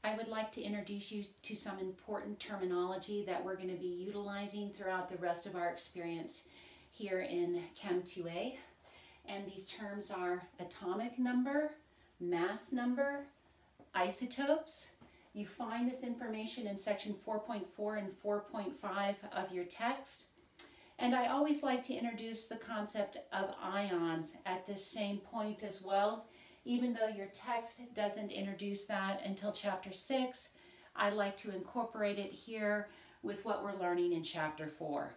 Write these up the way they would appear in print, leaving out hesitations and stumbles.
I would like to introduce you to some important terminology that we're going to be utilizing throughout the rest of our experience here in Chem 2A. And these terms are atomic number, mass number, isotopes. You find this information in section 4.4 and 4.5 of your text. And I always like to introduce the concept of ions at this same point as well. Even though your text doesn't introduce that until chapter 6, I like to incorporate it here with what we're learning in chapter 4.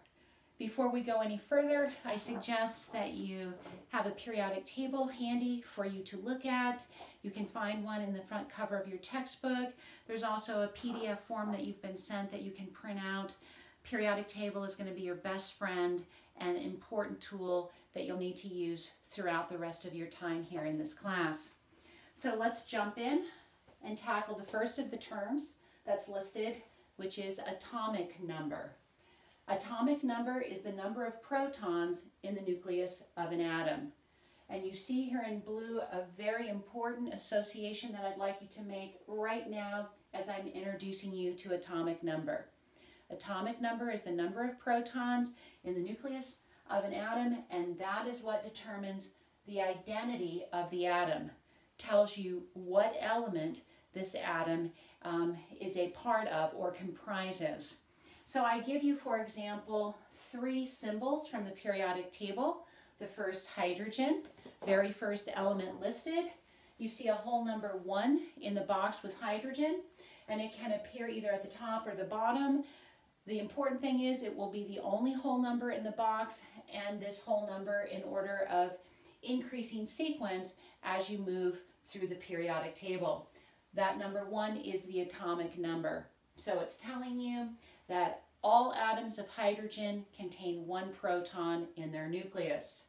Before we go any further, I suggest that you have a periodic table handy for you to look at. You can find one in the front cover of your textbook. There's also a PDF form that you've been sent that you can print out. Periodic table is going to be your best friend and important tool that you'll need to use throughout the rest of your time here in this class. So let's jump in and tackle the first of the terms that's listed, which is atomic number. Atomic number is the number of protons in the nucleus of an atom. And you see here in blue a very important association that I'd like you to make right now as I'm introducing you to atomic number. Atomic number is the number of protons in the nucleus of an atom, and that is what determines the identity of the atom. Tells you what element this atom is a part of or comprises. So I give you, for example, 3 symbols from the periodic table. The first, hydrogen, very first element listed. You see a whole number 1 in the box with hydrogen, and it can appear either at the top or the bottom. The important thing is it will be the only whole number in the box, and this whole number in order of increasing sequence as you move through the periodic table. That number 1 is the atomic number. So it's telling you that all atoms of hydrogen contain 1 proton in their nucleus.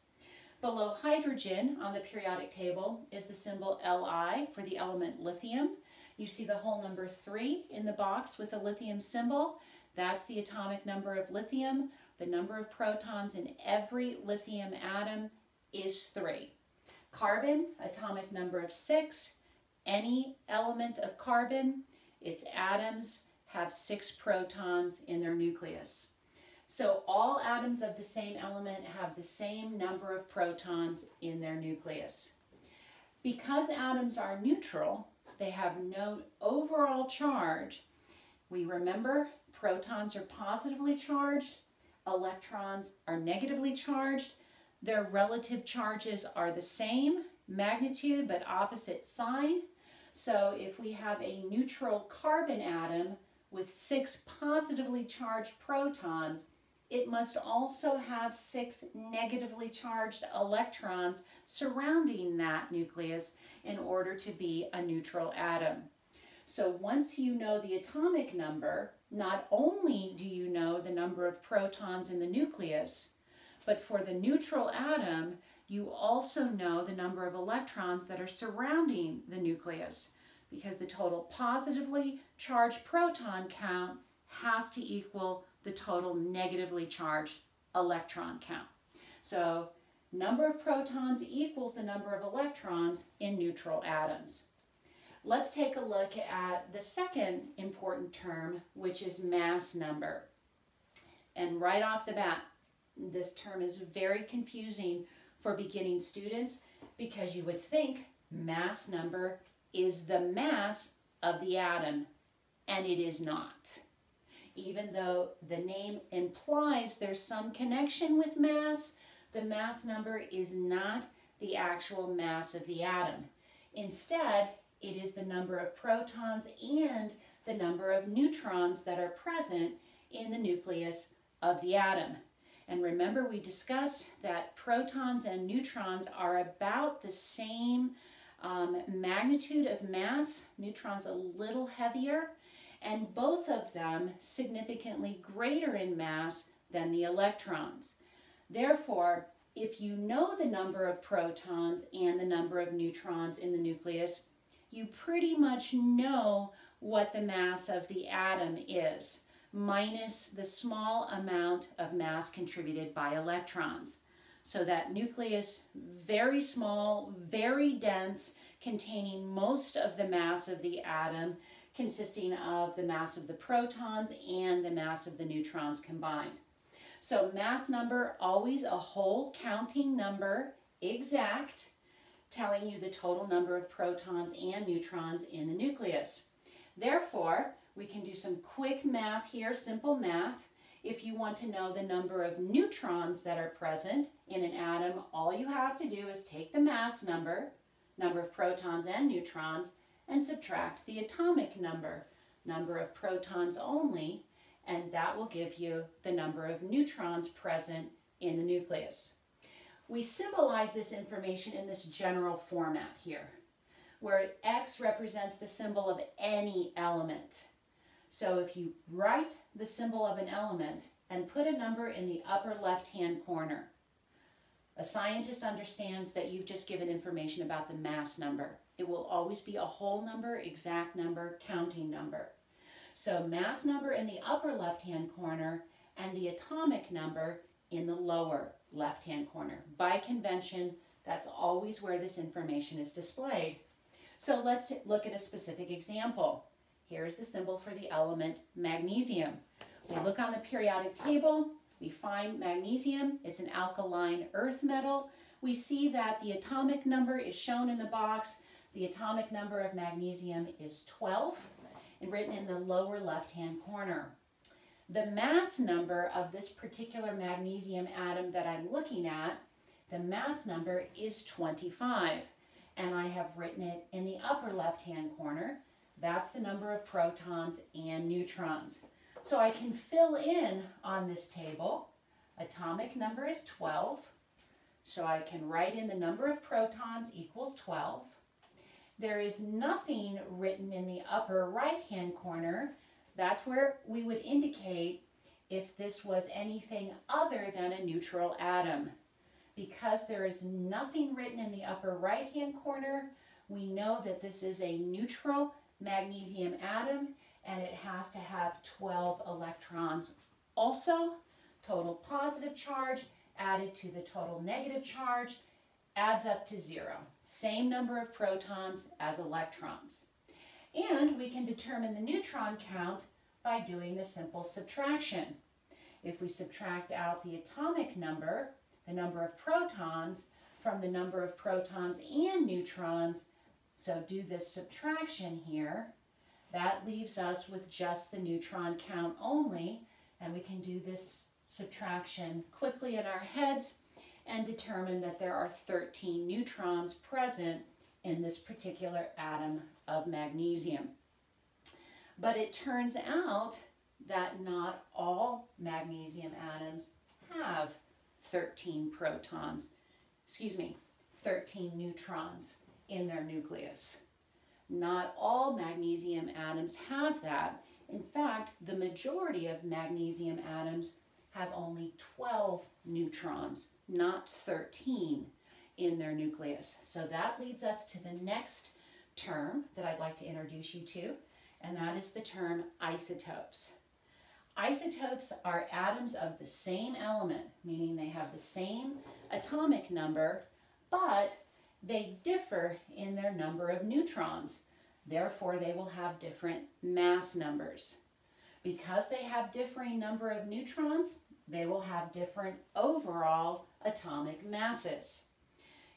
Below hydrogen on the periodic table is the symbol Li for the element lithium. You see the whole number 3 in the box with the lithium symbol. That's the atomic number of lithium. The number of protons in every lithium atom is 3. Carbon, atomic number of 6. Any element of carbon, its atoms have 6 protons in their nucleus. So all atoms of the same element have the same number of protons in their nucleus. Because atoms are neutral, they have no overall charge. We remember protons are positively charged, electrons are negatively charged. Their relative charges are the same magnitude but opposite sign. So if we have a neutral carbon atom with 6 positively charged protons, it must also have 6 negatively charged electrons surrounding that nucleus in order to be a neutral atom. So once you know the atomic number, not only do you know the number of protons in the nucleus, but for the neutral atom, you also know the number of electrons that are surrounding the nucleus, because the total positively charged proton count has to equal the total negatively charged electron count. So number of protons equals the number of electrons in neutral atoms. Let's take a look at the second important term, which is mass number. And right off the bat, this term is very confusing for beginning students because you would think mass number is the mass of the atom, and it is not. Even though the name implies there's some connection with mass, the mass number is not the actual mass of the atom. Instead, it is the number of protons and the number of neutrons that are present in the nucleus of the atom. And remember, we discussed that protons and neutrons are about the same magnitude of mass. Neutrons a little heavier, and both of them significantly greater in mass than the electrons. Therefore, if you know the number of protons and the number of neutrons in the nucleus, you pretty much know what the mass of the atom is, minus the small amount of mass contributed by electrons. So that nucleus, very small, very dense, containing most of the mass of the atom, consisting of the mass of the protons and the mass of the neutrons combined. So mass number, always a whole counting number, exact, telling you the total number of protons and neutrons in the nucleus. Therefore, we can do some quick math here, simple math. If you want to know the number of neutrons that are present in an atom, all you have to do is take the mass number, number of protons and neutrons, and subtract the atomic number, number of protons only, and that will give you the number of neutrons present in the nucleus. We symbolize this information in this general format here, where X represents the symbol of any element. So if you write the symbol of an element and put a number in the upper left-hand corner, a scientist understands that you've just given information about the mass number. It will always be a whole number, exact number, counting number. So mass number in the upper left-hand corner and the atomic number in the lower left-hand corner. By convention, that's always where this information is displayed. So let's look at a specific example. Here's the symbol for the element magnesium. We look on the periodic table, we find magnesium. It's an alkaline earth metal. We see that the atomic number is shown in the box. The atomic number of magnesium is 12, and written in the lower left-hand corner. The mass number of this particular magnesium atom that I'm looking at, the mass number is 25, and I have written it in the upper left-hand corner. That's the number of protons and neutrons. So I can fill in on this table. Atomic number is 12, so I can write in the number of protons equals 12. There is nothing written in the upper right-hand corner. That's where we would indicate if this was anything other than a neutral atom. Because there is nothing written in the upper right-hand corner, we know that this is a neutral magnesium atom, and it has to have 12 electrons. Also, total positive charge added to the total negative charge adds up to 0. Same number of protons as electrons. And we can determine the neutron count by doing the simple subtraction. If we subtract out the atomic number, the number of protons, from the number of protons and neutrons, so do this subtraction here, that leaves us with just the neutron count only, and we can do this subtraction quickly in our heads and determine that there are 13 neutrons present in this particular atom of magnesium. But it turns out that not all magnesium atoms have 13 neutrons in their nucleus. Not all magnesium atoms have that. In fact, the majority of magnesium atoms have only 12 neutrons, not 13 in their nucleus. So that leads us to the next term that I'd like to introduce you to, and that is the term isotopes. Isotopes are atoms of the same element, meaning they have the same atomic number, but they differ in their number of neutrons. Therefore, they will have different mass numbers. Because they have differing number of neutrons, they will have different overall atomic masses.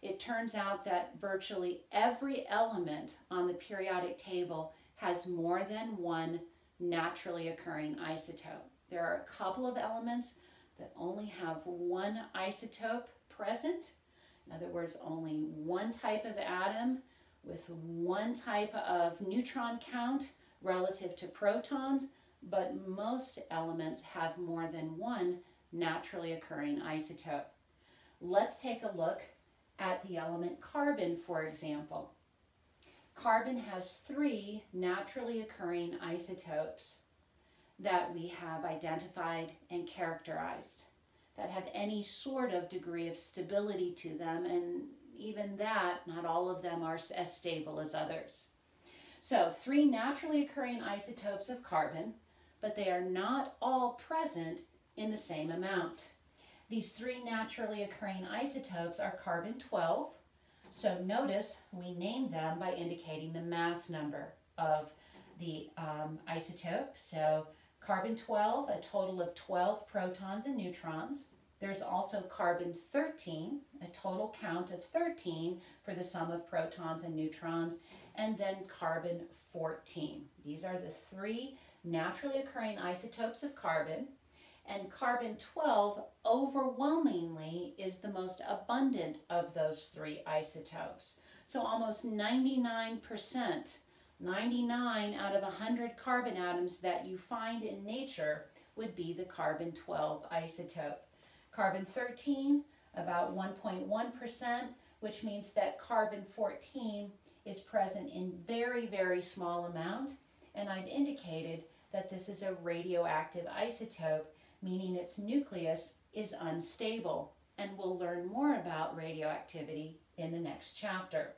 It turns out that virtually every element on the periodic table has more than one naturally occurring isotope. There are a couple of elements that only have one isotope present. In other words, only one type of atom with one type of neutron count relative to protons, but most elements have more than one naturally occurring isotope. Let's take a look at the element carbon, for example. Carbon has 3 naturally occurring isotopes that we have identified and characterized that have any sort of degree of stability to them, and even that, not all of them are as stable as others. So 3 naturally occurring isotopes of carbon, but they are not all present in the same amount. These 3 naturally occurring isotopes are carbon-12. So notice we name them by indicating the mass number of the isotope. So carbon-12, a total of 12 protons and neutrons. There's also carbon-13, a total count of 13 for the sum of protons and neutrons, and then carbon-14. These are the three naturally occurring isotopes of carbon, and carbon-12 overwhelmingly is the most abundant of those three isotopes. So almost 99%, 99 out of 100 carbon atoms that you find in nature would be the carbon-12 isotope. Carbon-13, about 1.1%, which means that carbon-14 is present in very, very small amount, and I've indicated that this is a radioactive isotope, meaning its nucleus is unstable, and we'll learn more about radioactivity in the next chapter.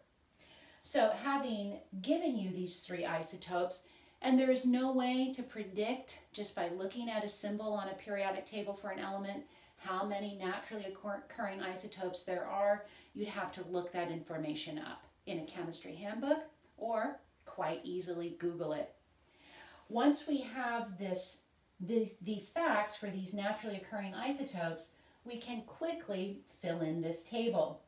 So having given you these three isotopes, and there is no way to predict just by looking at a symbol on a periodic table for an element how many naturally occurring isotopes there are, you'd have to look that information up in a chemistry handbook or quite easily Google it. Once we have these facts for these naturally occurring isotopes, we can quickly fill in this table.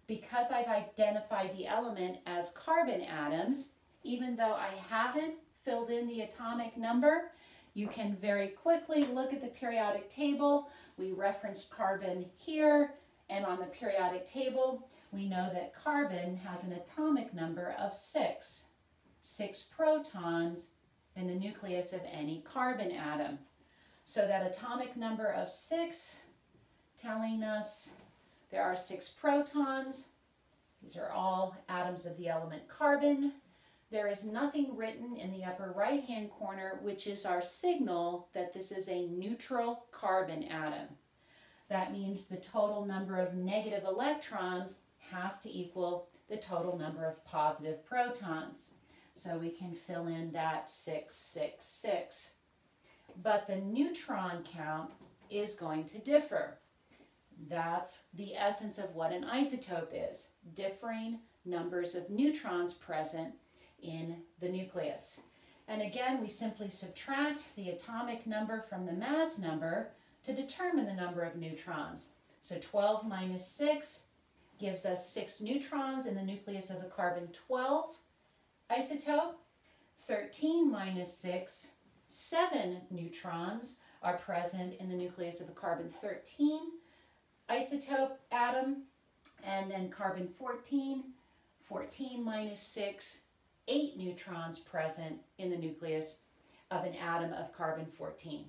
Because I've identified the element as carbon atoms, even though I haven't filled in the atomic number, you can very quickly look at the periodic table. We referenced carbon here, and on the periodic table, we know that carbon has an atomic number of 6. 6 protons in the nucleus of any carbon atom. So that atomic number of 6 telling us there are 6 protons. These are all atoms of the element carbon. There is nothing written in the upper right-hand corner, which is our signal that this is a neutral carbon atom. That means the total number of negative electrons has to equal the total number of positive protons. So we can fill in that 666. But the neutron count is going to differ. That's the essence of what an isotope is, differing numbers of neutrons present in the nucleus. And again, we simply subtract the atomic number from the mass number to determine the number of neutrons. So 12 minus 6 gives us 6 neutrons in the nucleus of the carbon-12 isotope. 13 minus 6, 7 neutrons are present in the nucleus of the carbon-13 isotope atom. And then carbon-14, 14 minus 6, 8 neutrons present in the nucleus of an atom of carbon-14.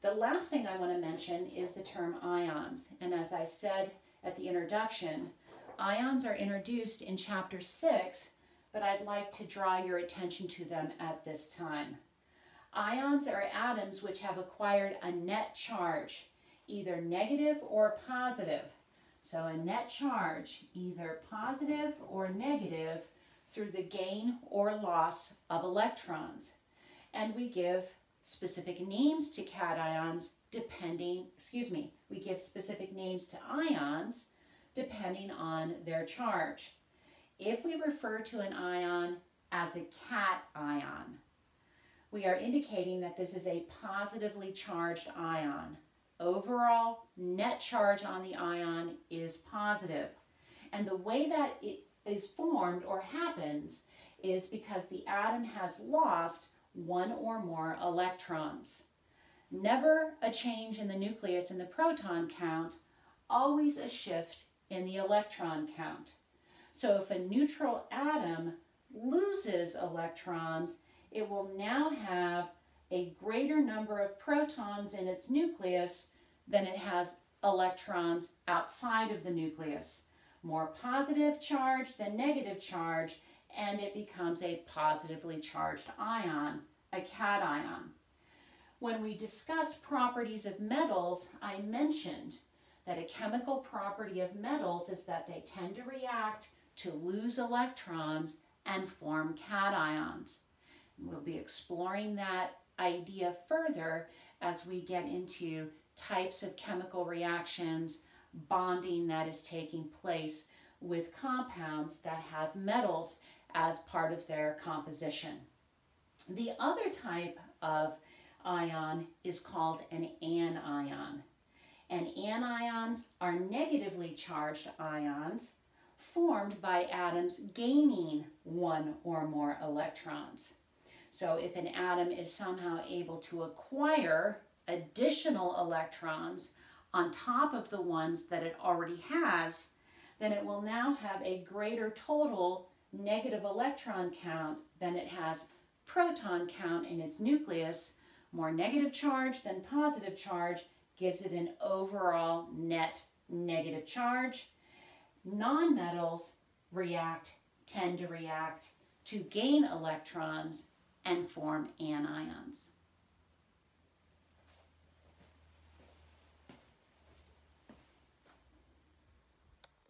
The last thing I want to mention is the term ions. And as I said at the introduction, ions are introduced in chapter 6, but I'd like to draw your attention to them at this time. Ions are atoms which have acquired a net charge, either negative or positive. So a net charge, either positive or negative, through the gain or loss of electrons. And we give specific names to cations we give specific names to ions depending on their charge. If we refer to an ion as a cation, we are indicating that this is a positively charged ion. Overall net charge on the ion is positive. And the way that it is formed or happens is because the atom has lost one or more electrons. Never a change in the nucleus in the proton count, always a shift in the electron count. So if a neutral atom loses electrons, it will now have a greater number of protons in its nucleus than it has electrons outside of the nucleus. More positive charge than negative charge, and it becomes a positively charged ion, a cation. When we discussed properties of metals, I mentioned that a chemical property of metals is that they tend to react to lose electrons and form cations. We'll be exploring that idea further as we get into types of chemical reactions, bonding that is taking place with compounds that have metals as part of their composition. The other type of ion is called an anion. And anions are negatively charged ions formed by atoms gaining one or more electrons. So if an atom is somehow able to acquire additional electrons on top of the ones that it already has, then it will now have a greater total negative electron count than it has proton count in its nucleus. More negative charge than positive charge gives it an overall net negative charge. Nonmetals tend to react to gain electrons and form anions.